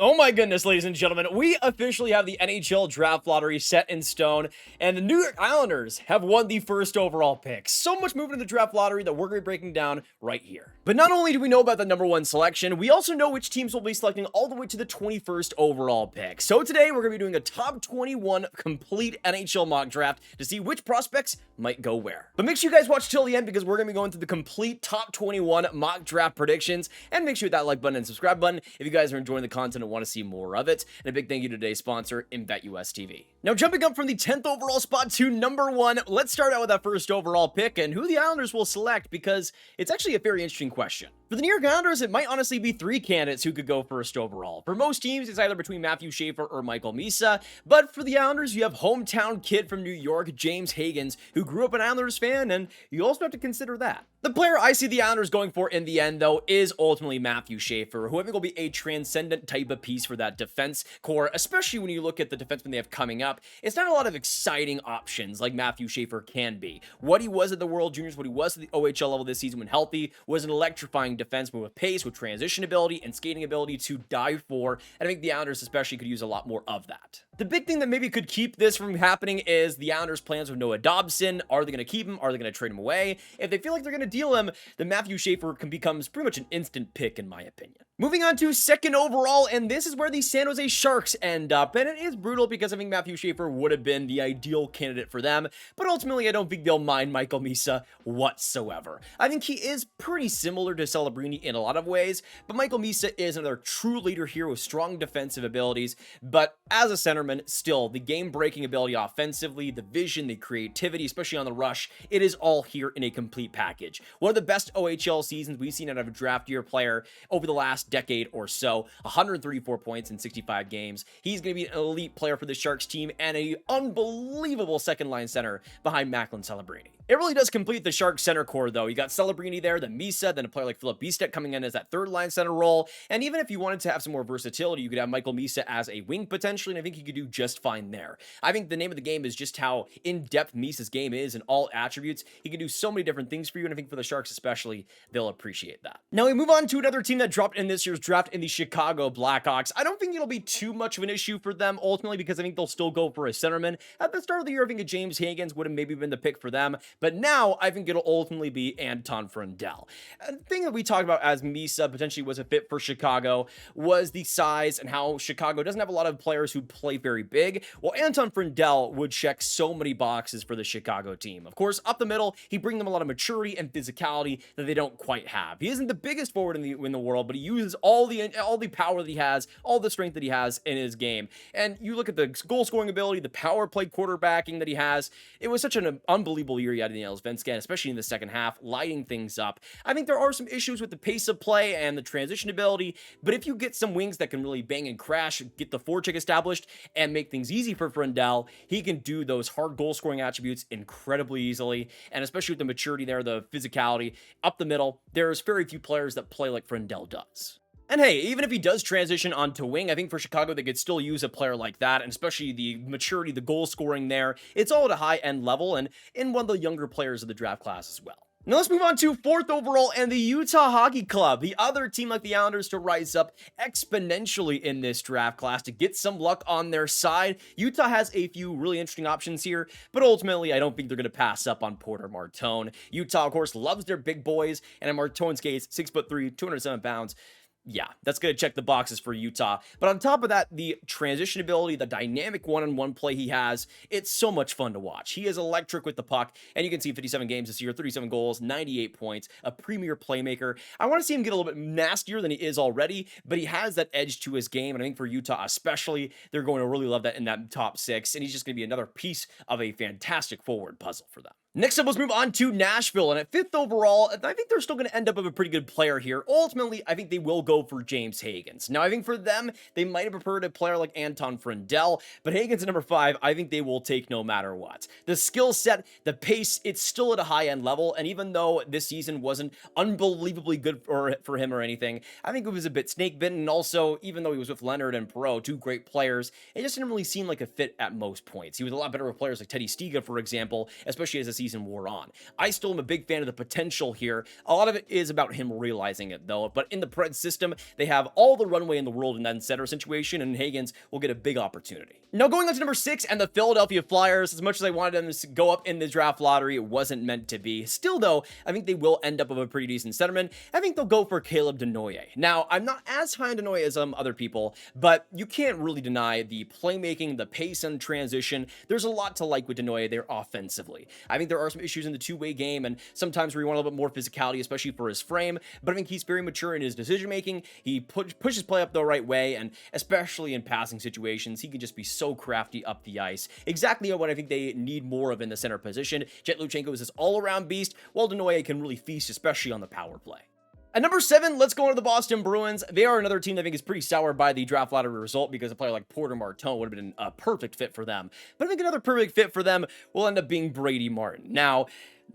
Oh my goodness, ladies and gentlemen, we officially have the NHL Draft Lottery set in stone, and the New York Islanders have won the first overall pick. So much movement in the Draft Lottery that we're going to be breaking down right here. But not only do we know about the number one selection, we also know which teams will be selecting all the way to the 21st overall pick. So today, we're going to be doing a top 21 complete NHL mock draft to see which prospects might go where. But make sure you guys watch till the end because we're going to be going through the complete top 21 mock draft predictions, and make sure you hit that like button and subscribe button if you guys are enjoying the content and want to see more of it. And a big thank you to today's sponsor, InBetUS TV. Now, jumping up from the 10th overall spot to number one, let's start out with that first overall pick and who the Islanders will select, because it's actually a very interesting question. For the New York Islanders, it might honestly be three candidates who could go first overall. For most teams, it's either between Matthew Schaefer or Michael Misa, but for the Islanders, you have hometown kid from New York, James Hagens, who grew up an Islanders fan, and you also have to consider that. The player I see the Islanders going for in the end, though, is ultimately Matthew Schaefer, who I think will be a transcendent type of piece for that defense core, especially when you look at the defensemen they have coming up. It's not a lot of exciting options like Matthew Schaefer can be. What he was at the World Juniors, what he was at the OHL level this season when healthy, was an electrifying defenseman with pace, with transition ability, and skating ability to die for, and I think the Islanders especially could use a lot more of that. The big thing that maybe could keep this from happening is the Islanders' plans with Noah Dobson. Are they going to keep him? Are they going to trade him away? If they feel like they're going to deal him, then Matthew Schaefer becomes pretty much an instant pick, in my opinion. Moving on to second overall, and this is where the San Jose Sharks end up, and it is brutal because I think Matthew Schaefer would have been the ideal candidate for them, but ultimately I don't think they'll mind Michael Misa whatsoever. I think he is pretty similar to Celebrini in a lot of ways, but Michael Misa is another true leader here with strong defensive abilities, but as a centerman, still, the game-breaking ability offensively, the vision, the creativity, especially on the rush, it is all here in a complete package. One of the best OHL seasons we've seen out of a draft year player over the last decade or so, 134 points in 65 games. He's going to be an elite player for the Sharks team and an unbelievable second-line center behind Macklin Celebrini. It really does complete the Sharks center core, though. You got Celebrini there, then Misa, then a player like Philip Bistek coming in as that third-line center role, and even if you wanted to have some more versatility, you could have Michael Misa as a wing potentially, and I think he could do just fine there. I think the name of the game is just how in-depth Misa's game is in all attributes. He can do so many different things for you, and I think for the Sharks especially, they'll appreciate that. Now we move on to another team that dropped in this year's draft in the Chicago Blackhawks. I don't think it'll be too much of an issue for them ultimately because I think they'll still go for a centerman. At the start of the year, I think James Hagens would have maybe been the pick for them, but now I think it'll ultimately be Anton Frondell. The thing that we talked about as Misa potentially was a fit for Chicago was the size and how Chicago doesn't have a lot of players who play very big. Well, Anton Frondell would check so many boxes for the Chicago team. Of course, up the middle, he brings them a lot of maturity and physicality that they don't quite have. He isn't the biggest forward in the world, but he uses all the power that he has, all the strength that he has in his game. And you look at the goal scoring ability, the power play quarterbacking that he has. It was such an unbelievable year he had in the Ihs-Wozniak, especially in the second half, lighting things up. I think there are some issues with the pace of play and the transition ability, but if you get some wings that can really bang and crash, get the forecheck established, and make things easy for Frondell, he can do those hard goal scoring attributes incredibly easily, and especially with the maturity there, the physicality, up the middle, there's very few players that play like Frondell does. And hey, even if he does transition onto wing, I think for Chicago, they could still use a player like that, and especially the maturity, the goal scoring there. It's all at a high-end level, and in one of the younger players of the draft class as well. Now let's move on to fourth overall and the Utah Hockey Club, the other team like the Islanders to rise up exponentially in this draft class to get some luck on their side. Utah has a few really interesting options here, but ultimately I don't think they're going to pass up on Porter Martone. Utah, of course, loves their big boys, and Martone's case, 6'3", 207 pounds. Yeah, that's going to check the boxes for Utah. But on top of that, the transition ability, the dynamic one-on-one play he has, it's so much fun to watch. He is electric with the puck, and you can see 57 games this year, 37 goals, 98 points, a premier playmaker. I want to see him get a little bit nastier than he is already, but he has that edge to his game, and I think for Utah especially, they're going to really love that in that top six, and he's just going to be another piece of a fantastic forward puzzle for them. Next up, let's move on to Nashville, and at fifth overall, I think they're still going to end up with a pretty good player here. Ultimately, I think they will go for James Hagens. Now, I think for them, they might have preferred a player like Anton Frondell, but Hagens at number 5, I think they will take no matter what. The skill set, the pace, it's still at a high-end level, and even though this season wasn't unbelievably good for him or anything, I think it was a bit snake-bitten, and also, even though he was with Leonard and Perreault, two great players, it just didn't really seem like a fit at most points. He was a lot better with players like Teddy Stiga, for example, especially as a season wore on. I still am a big fan of the potential here. A lot of it is about him realizing it, though. But in the Preds system, they have all the runway in the world in that center situation, and Hagens will get a big opportunity. Now, going on to number 6 and the Philadelphia Flyers, as much as I wanted them to go up in the draft lottery, it wasn't meant to be. Still, though, I think they will end up with a pretty decent centerman. I think they'll go for Caleb Denoye. Now, I'm not as high on Denoye as some other people, but you can't really deny the playmaking, the pace and transition. There's a lot to like with Denoye there offensively. I think there are some issues in the two-way game, and sometimes where you want a little bit more physicality, especially for his frame, but I think he's very mature in his decision-making. He pushes play up the right way, and especially in passing situations, he can just be so crafty up the ice. Exactly what I think they need more of in the center position. Jet Luchenko is this all-around beast, while Denoye can really feast, especially on the power play. At number 7, let's go on to the Boston Bruins. They are another team that I think is pretty sour by the draft lottery result, because a player like Porter Martin would have been a perfect fit for them. But I think another perfect fit for them will end up being Brady Martin. Now,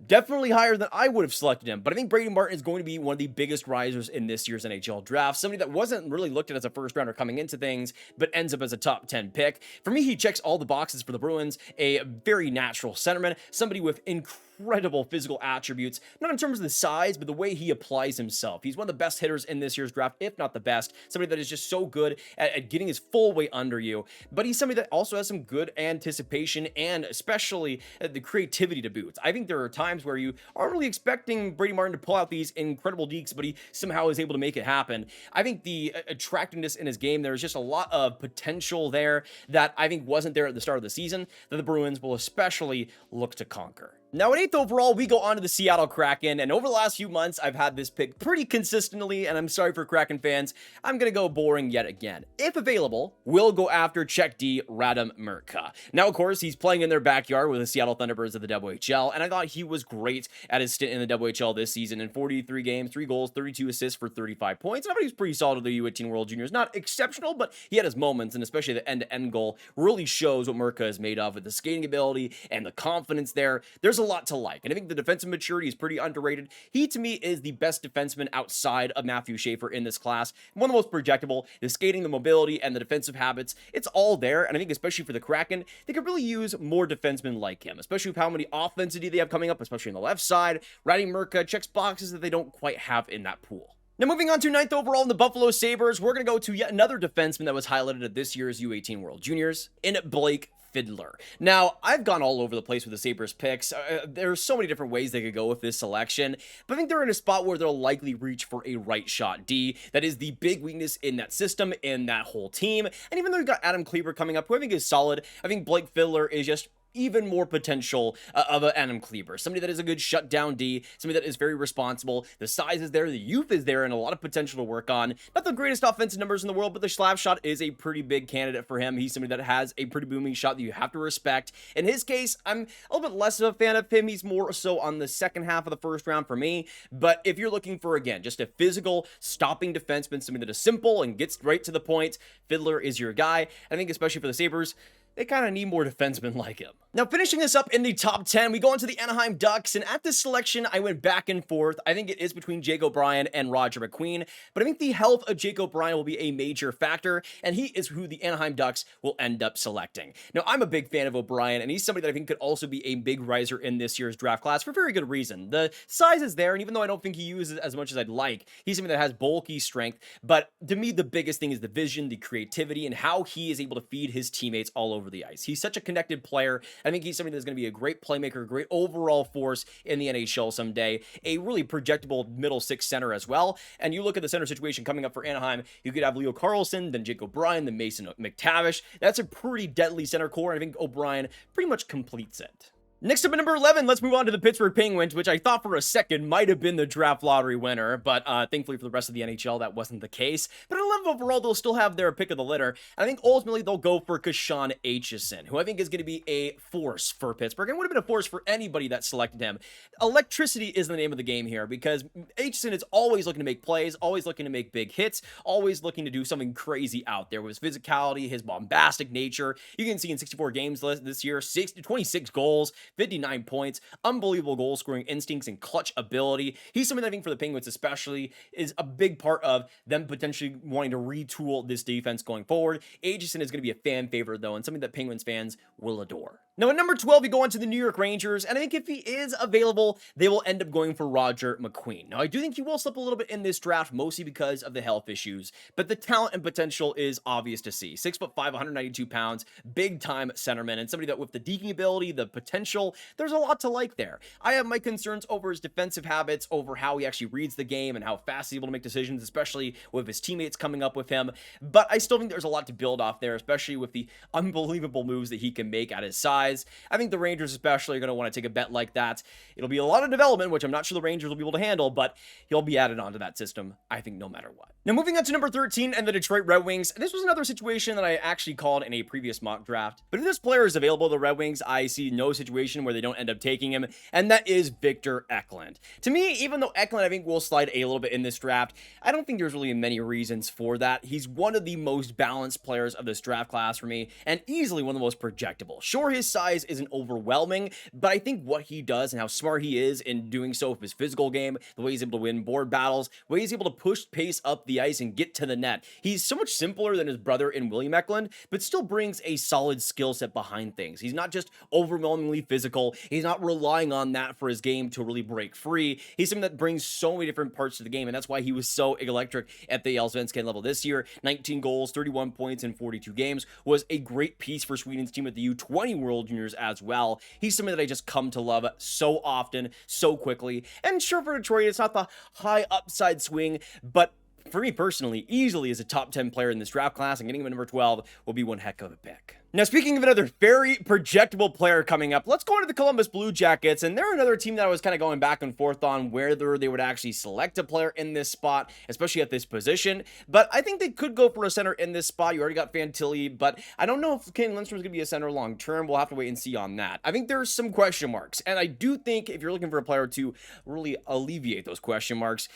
definitely higher than I would have selected him, but I think Brady Martin is going to be one of the biggest risers in this year's NHL draft. Somebody that wasn't really looked at as a first rounder coming into things, but ends up as a top 10 pick. For me, he checks all the boxes for the Bruins. A very natural centerman, somebody with incredible physical attributes, not in terms of the size, but the way he applies himself. He's one of the best hitters in this year's draft, if not the best. Somebody that is just so good at getting his full weight under you, but he's somebody that also has some good anticipation and especially the creativity to boot. I think there are times where you aren't really expecting Brady Martin to pull out these incredible dekes, but he somehow is able to make it happen. I think the attractiveness in his game, there's just a lot of potential there that I think wasn't there at the start of the season, that the Bruins will especially look to conquer. Now, at 8th overall, we go on to the Seattle Kraken, and over the last few months, I've had this pick pretty consistently, and I'm sorry for Kraken fans, I'm going to go boring yet again. If available, we'll go after Czech D, Radim Mrka. Now, of course, he's playing in their backyard with the Seattle Thunderbirds of the WHL, and I thought he was great at his stint in the WHL this season. In 43 games, 3 goals, 32 assists for 35 points. I thought he was pretty solid at the U18 World Juniors. Not exceptional, but he had his moments, and especially the end-to-end goal really shows what Mrka is made of with the skating ability and the confidence there. There's a lot to like, and I think the defensive maturity is pretty underrated. He, to me, is the best defenseman outside of Matthew Schaefer in this class. One of the most projectable. The skating, the mobility, and the defensive habits, it's all there, and I think especially for the Kraken, they could really use more defensemen like him, especially with how many offensivity they have coming up, especially on the left side. Radim Mrka checks boxes that they don't quite have in that pool. Now, moving on to 9th overall in the Buffalo Sabres, we're going to go to yet another defenseman that was highlighted at this year's U18 World Juniors, in Blake Fiddler. Now, I've gone all over the place with the Sabres picks. There's so many different ways they could go with this selection, but I think they're in a spot where they'll likely reach for a right shot D. That is the big weakness in that system, in that whole team. And even though you've got Adam Kleber coming up, who I think is solid, I think Blake Fiddler is just even more potential of an Adam Kleber. Somebody that is a good shutdown D, somebody that is very responsible. The size is there, the youth is there, and a lot of potential to work on. Not the greatest offensive numbers in the world, but the slap shot is a pretty big candidate for him. He's somebody that has a pretty booming shot that you have to respect. In his case, I'm a little bit less of a fan of him. He's more so on the second half of the first round for me. But if you're looking for, again, just a physical stopping defenseman, somebody that is simple and gets right to the point, Fiddler is your guy. I think especially for the Sabres, they kind of need more defensemen like him. Now, finishing this up in the top 10, we go into the Anaheim Ducks, and at this selection, I went back and forth. I think it is between Jake O'Brien and Roger McQueen, but I think the health of Jake O'Brien will be a major factor, and he is who the Anaheim Ducks will end up selecting. Now, I'm a big fan of O'Brien, and he's somebody that I think could also be a big riser in this year's draft class for very good reason. The size is there, and even though I don't think he uses as much as I'd like, he's somebody that has bulky strength, but to me, the biggest thing is the vision, the creativity, and how he is able to feed his teammates all over the ice. He's such a connected player. I think he's somebody that's going to be a great playmaker, a great overall force in the NHL someday, a really projectable middle six center as well. And you look at the center situation coming up for Anaheim, you could have Leo Carlson, then Jake O'Brien, then Mason McTavish. That's a pretty deadly center core, and I think O'Brien pretty much completes it. Next up at number 11, let's move on to the Pittsburgh Penguins, which I thought for a second might have been the draft lottery winner, but thankfully for the rest of the NHL, that wasn't the case. But at 11 overall, they'll still have their pick of the litter, and I think ultimately they'll go for Kashan Aitchison, who I think is going to be a force for Pittsburgh, and would have been a force for anybody that selected him. Electricity is the name of the game here, because Aitchison is always looking to make plays, always looking to make big hits, always looking to do something crazy out there with his physicality, his bombastic nature. You can see in 64 games this year, 26 goals, 59 points, unbelievable goal scoring instincts and clutch ability. He's something that I think for the Penguins especially is a big part of them potentially wanting to retool this defense going forward. Aitchison is going to be a fan favorite though, and something that Penguins fans will adore. Now, at number 12, we go on to the New York Rangers, and I think if he is available, they will end up going for Roger McQueen. Now, I do think he will slip a little bit in this draft, mostly because of the health issues, but the talent and potential is obvious to see. 6'5", 192 pounds, big-time centerman, and somebody that with the deking ability, the potential, there's a lot to like there. I have my concerns over his defensive habits, over how he actually reads the game, and how fast he's able to make decisions, especially with his teammates coming up with him, but I still think there's a lot to build off there, especially with the unbelievable moves that he can make at his size. I think the Rangers especially are going to want to take a bet like that. It'll be a lot of development, which I'm not sure the Rangers will be able to handle, but he'll be added onto that system, I think, no matter what. Now, moving on to number 13 and the Detroit Red Wings. This was another situation that I actually called in a previous mock draft, but if this player is available to the Red Wings, I see no situation where they don't end up taking him, and that is Victor Eklund. To me, even though Eklund, I think, will slide a little bit in this draft, I don't think there's really many reasons for that. He's one of the most balanced players of this draft class for me, and easily one of the most projectable. Sure, his size isn't overwhelming, but I think what he does and how smart he is in doing so with his physical game, the way he's able to win board battles, the way he's able to push pace up the ice and get to the net. He's so much simpler than his brother in William Eklund, but still brings a solid skill set behind things. He's not just overwhelmingly physical. He's not relying on that for his game to really break free. He's something that brings so many different parts to the game, and that's why he was so electric at the Ihs-Wozniak level this year. 19 goals, 31 points in 42 games, was a great piece for Sweden's team at the U20 World Juniors as well. He's something that I just come to love so often, so quickly. And sure, for Detroit, it's not the high upside swing, but for me personally, easily is a top 10 player in this draft class, and getting him at number 12 will be one heck of a pick. Now, speaking of another very projectable player coming up, let's go into the Columbus Blue Jackets, and they're another team that I was kind of going back and forth on whether they would actually select a player in this spot, especially at this position, but I think they could go for a center in this spot. You already got Fantilli, but I don't know if Ken Lindstrom's going to be a center long term. We'll have to wait and see on that. I think there's some question marks, and I do think if you're looking for a player to really alleviate those question marks,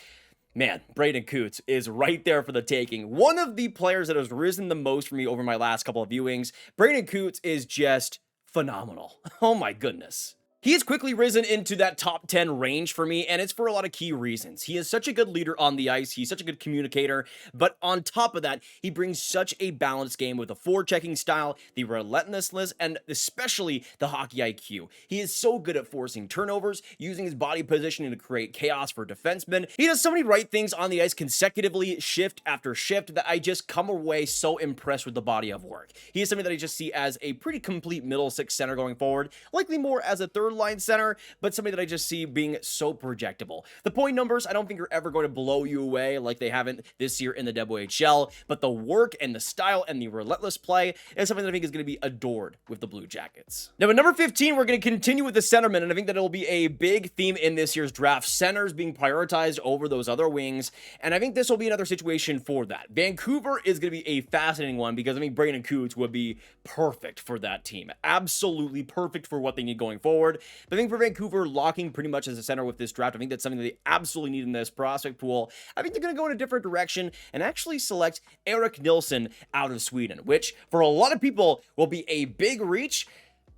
man, Braden Coots is right there for the taking. One of the players that has risen the most for me over my last couple of viewings. Braden Coots is just phenomenal. Oh my goodness. He has quickly risen into that top 10 range for me, and it's for a lot of key reasons. He is such a good leader on the ice. He's such a good communicator, but on top of that, he brings such a balanced game with the forechecking style, the relentlessness, and especially the hockey IQ. He is so good at forcing turnovers, using his body positioning to create chaos for defensemen. He does so many right things on the ice consecutively, shift after shift, that I just come away so impressed with the body of work. He is something that I just see as a pretty complete middle six center going forward, likely more as a third line center, but somebody that I just see being so projectable. The point numbers, I don't think are ever going to blow you away like they haven't this year in the WHL, but the work and the style and the relentless play is something that I think is going to be adored with the Blue Jackets. Now, at number 15, we're going to continue with the centerman, and I think that it'll be a big theme in this year's draft. Centers being prioritized over those other wings, and I think this will be another situation for that. Vancouver is going to be a fascinating one because I think Braden Coots would be perfect for that team. Absolutely perfect for what they need going forward. But I think for Vancouver, locking pretty much as a center with this draft, I think that's something that they absolutely need in this prospect pool. I think they're going to go in a different direction and actually select Eric Nilsson out of Sweden, which for a lot of people will be a big reach,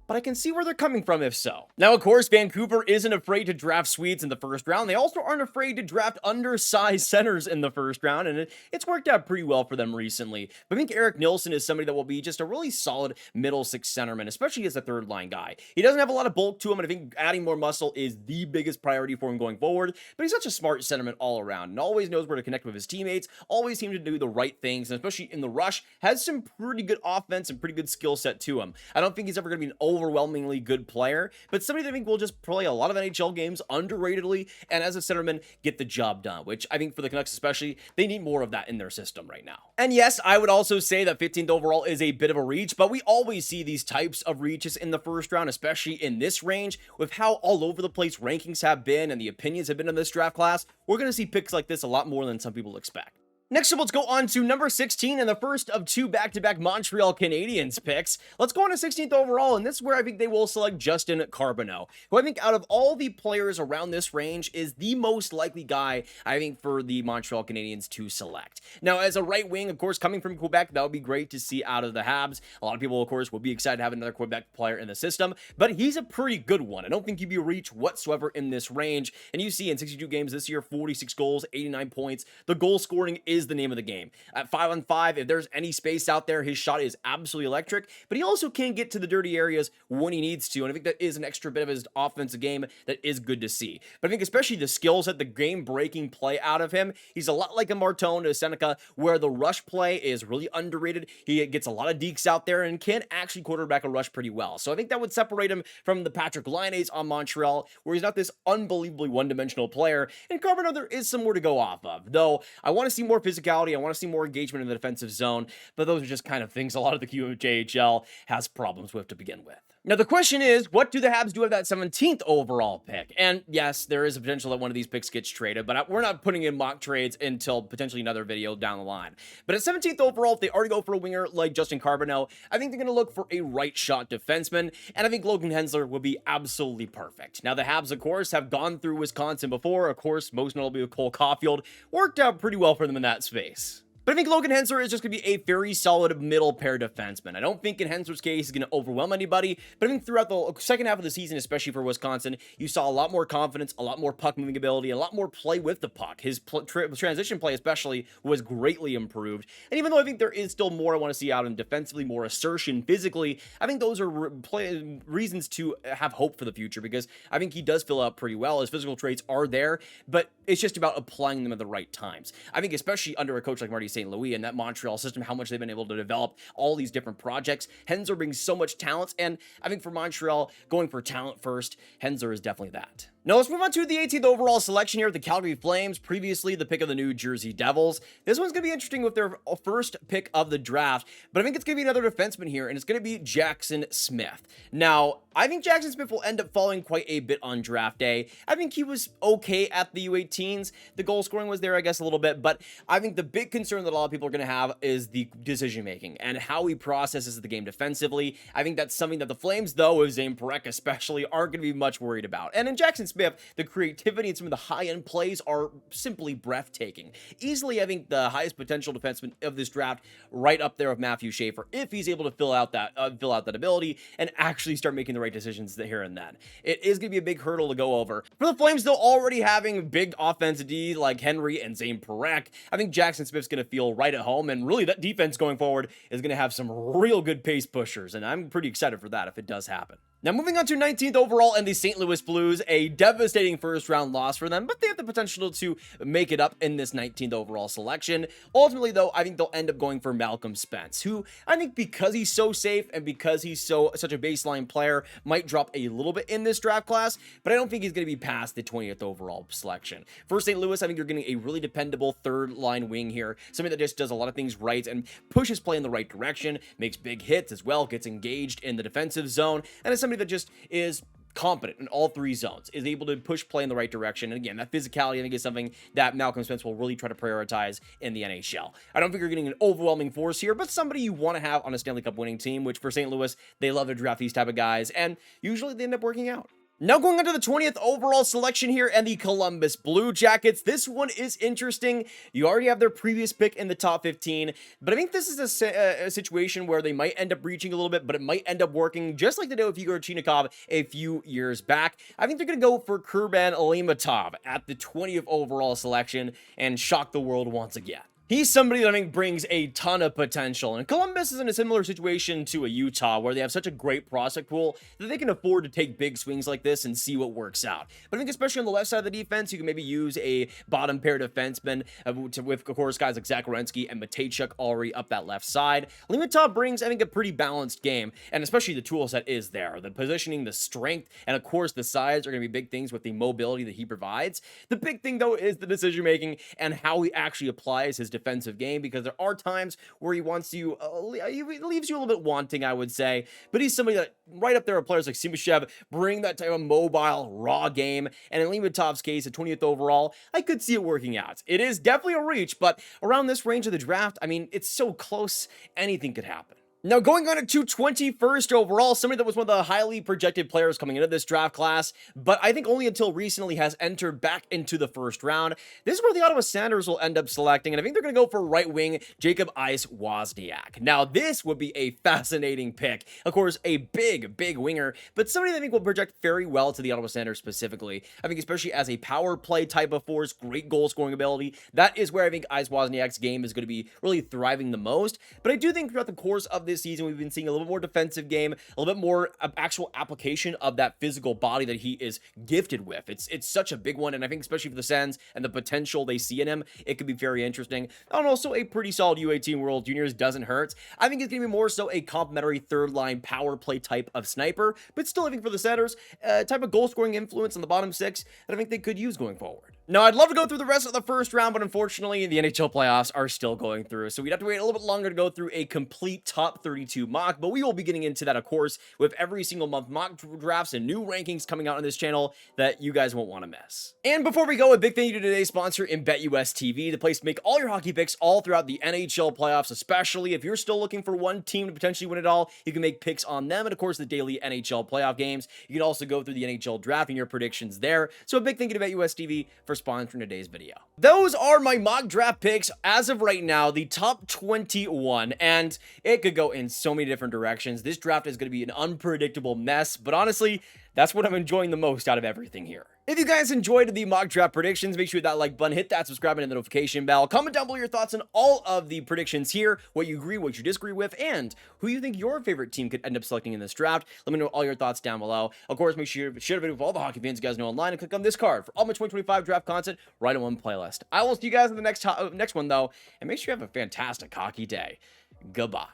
but I can see where they're coming from if so. Now, of course, Vancouver isn't afraid to draft Swedes in the first round. They also aren't afraid to draft undersized centers in the first round, and it's worked out pretty well for them recently. But I think Eric Nilsson is somebody that will be just a really solid middle six centerman, especially as a third line guy. He doesn't have a lot of bulk to him, and I think adding more muscle is the biggest priority for him going forward, but he's such a smart centerman all around and always knows where to connect with his teammates, always seems to do the right things, and especially in the rush, has some pretty good offense and pretty good skill set to him. I don't think he's ever going to be an overwhelmingly good player, but somebody that I think will just play a lot of NHL games underratedly, and as a centerman, get the job done, which I think for the Canucks especially, they need more of that in their system right now. And yes, I would also say that 15th overall is a bit of a reach, but we always see these types of reaches in the first round, especially in this range, with how all over the place rankings have been and the opinions have been in this draft class. We're going to see picks like this a lot more than some people expect. Next up, let's go on to number 16 and the first of two back-to-back Montreal Canadiens picks. Let's go on to 16th overall, and this is where I think they will select Justin Carbonneau, who I think out of all the players around this range is the most likely guy, I think, for the Montreal Canadiens to select. Now, as a right wing, of course, coming from Quebec, that would be great to see out of the Habs. A lot of people, of course, will be excited to have another Quebec player in the system, but he's a pretty good one. I don't think he'd be a reach whatsoever in this range, and you see in 62 games this year, 46 goals, 89 points. The goal scoring is is the name of the game. At 5-on-5, if there's any space out there, his shot is absolutely electric, but he also can get to the dirty areas when he needs to, and I think that is an extra bit of his offensive game that is good to see. But I think especially the skills at the game-breaking play out of him, he's a lot like a Martone to Seneca, where the rush play is really underrated. He gets a lot of dekes out there and can actually quarterback a rush pretty well. So I think that would separate him from the Patrick Laine's on Montreal, where he's not this unbelievably one-dimensional player. And Carbonneau, there is some more to go off of, though I want to see more physicality, I want to see more engagement in the defensive zone, but those are just kind of things a lot of the QJHL has problems with to begin with. Now, the question is, what do the Habs do at that 17th overall pick? And yes, there is a potential that one of these picks gets traded, but we're not putting in mock trades until potentially another video down the line. But at 17th overall, if they already go for a winger like Justin Carbonneau, I think they're going to look for a right shot defenseman, and I think Logan Hensler will be absolutely perfect. Now, the Habs, of course, have gone through Wisconsin before. Of course, most notably with Cole Caulfield. Worked out pretty well for them in that space. But I think Logan Hensler is just going to be a very solid middle pair defenseman. I don't think in Hensler's case he's going to overwhelm anybody, but I think throughout the second half of the season, especially for Wisconsin, you saw a lot more confidence, a lot more puck moving ability, a lot more play with the puck. His transition play especially was greatly improved. And even though I think there is still more I want to see out of him defensively, more assertion physically, I think those are reasons to have hope for the future, because I think he does fill out pretty well. His physical traits are there, but it's just about applying them at the right times. I think especially under a coach like Marty St. Louis and that Montreal system, how much they've been able to develop all these different projects. Hensler brings so much talent, and I think for Montreal, going for talent first, Hensler is definitely that. Now let's move on to the 18th overall selection here at the Calgary Flames, previously the pick of the New Jersey Devils. This one's going to be interesting with their first pick of the draft, but I think it's going to be another defenseman here, and it's going to be Jackson Smith. Now, I think Jackson Smith will end up falling quite a bit on draft day. I think he was okay at the U18s. The goal scoring was there, I guess, a little bit, but I think the big concern that a lot of people are going to have is the decision making and how he processes the game defensively. I think that's something that the Flames, though, with Zane Parekh especially, aren't going to be much worried about. And in Jackson Smith, the creativity and some of the high-end plays are simply breathtaking. Easily, I think the highest potential defenseman of this draft, right up there with Matthew Schaefer, if he's able to fill out that ability and actually start making the right decisions here and then. It is going to be a big hurdle to go over. For the Flames, though, already having big offensive D like Henry and Zane Parekh, I think Jackson Smith's going to feel right at home, and really that defense going forward is going to have some real good pace pushers, and I'm pretty excited for that if it does happen. Now, moving on to 19th overall and the St. Louis Blues, a devastating first-round loss for them, but they have the potential to make it up in this 19th overall selection. Ultimately, though, I think they'll end up going for Malcolm Spence, who I think because he's so safe and because he's such a baseline player, might drop a little bit in this draft class, but I don't think he's going to be past the 20th overall selection. For St. Louis, I think you're getting a really dependable third-line wing here, somebody that just does a lot of things right and pushes play in the right direction, makes big hits as well, gets engaged in the defensive zone, and is somebody that just is competent in all three zones, is able to push play in the right direction. And again, that physicality, I think, is something that Malcolm Spence will really try to prioritize in the NHL. I don't think you're getting an overwhelming force here, but somebody you want to have on a Stanley Cup winning team, which for St. Louis, they love to draft these type of guys, and usually they end up working out. Now going on to the 20th overall selection here and the Columbus Blue Jackets. This one is interesting. You already have their previous pick in the top 15, but I think this is a situation where they might end up reaching a little bit, but it might end up working just like they did with Igor Chinikov a few years back. I think they're going to go for Kurban Alimatov at the 20th overall selection and shock the world once again. He's somebody that I think brings a ton of potential, and Columbus is in a similar situation to a Utah, where they have such a great prospect pool that they can afford to take big swings like this and see what works out. But I think especially on the left side of the defense, you can maybe use a bottom pair defenseman with, of course, guys like Zach Werenski and Matejchuk already up that left side. Limatov brings, I think, a pretty balanced game, and especially the tool set is there. The positioning, the strength, and of course the size are going to be big things with the mobility that he provides. The big thing, though, is the decision making and how he actually applies his defensive game, because there are times where he wants you, he leaves you a little bit wanting, I would say, but he's somebody that right up there with players like Simashev bring that type of mobile, raw game, and in Limatov's case, at 20th overall, I could see it working out. It is definitely a reach, but around this range of the draft, I mean, it's so close, anything could happen. Now, going on to 21st overall, somebody that was one of the highly projected players coming into this draft class, but I think only until recently has entered back into the first round. This is where the Ottawa Senators will end up selecting, and I think they're going to go for right wing Jacob Ihs-Wozniak. Now, this would be a fascinating pick. Of course, a big winger, but somebody that I think will project very well to the Ottawa Senators specifically. I think especially as a power play type of force, great goal scoring ability. That is where I think Ihs-Wozniak's game is going to be really thriving the most. But I do think throughout the course of this season, we've been seeing a little bit more defensive game, a little bit more actual application of that physical body that he is gifted with. It's such a big one, and I think especially for the Sens and the potential they see in him, it could be very interesting. And also a pretty solid U18 World Juniors doesn't hurt. I think it's going to be more so a complementary third line power play type of sniper, but still I think for the Senators, type of goal scoring influence on the bottom six that I think they could use going forward. Now, I'd love to go through the rest of the first round, but unfortunately, the NHL playoffs are still going through, so we'd have to wait a little bit longer to go through a complete top 32 mock, but we will be getting into that, of course, with every single month mock drafts and new rankings coming out on this channel that you guys won't want to miss. And before we go, a big thank you to today's sponsor in BetUS TV, the place to make all your hockey picks all throughout the NHL playoffs, especially if you're still looking for one team to potentially win it all. You can make picks on them and, of course, the daily NHL playoff games. You can also go through the NHL draft and your predictions there. So a big thank you to BetUS TV for sponsoring today's video. Those are my mock draft picks as of right now, the top 21, and it could go in so many different directions. This draft is going to be an unpredictable mess, but honestly, that's what I'm enjoying the most out of everything here. If you guys enjoyed the mock draft predictions, make sure you hit that like button, hit that subscribe button, and the notification bell. Comment down below your thoughts on all of the predictions here, what you agree, what you disagree with, and who you think your favorite team could end up selecting in this draft. Let me know all your thoughts down below. Of course, make sure you share the video with all the hockey fans you guys know online and click on this card for all my 2025 draft content right in one playlist. I will see you guys in the next one, though, and make sure you have a fantastic hockey day. Goodbye.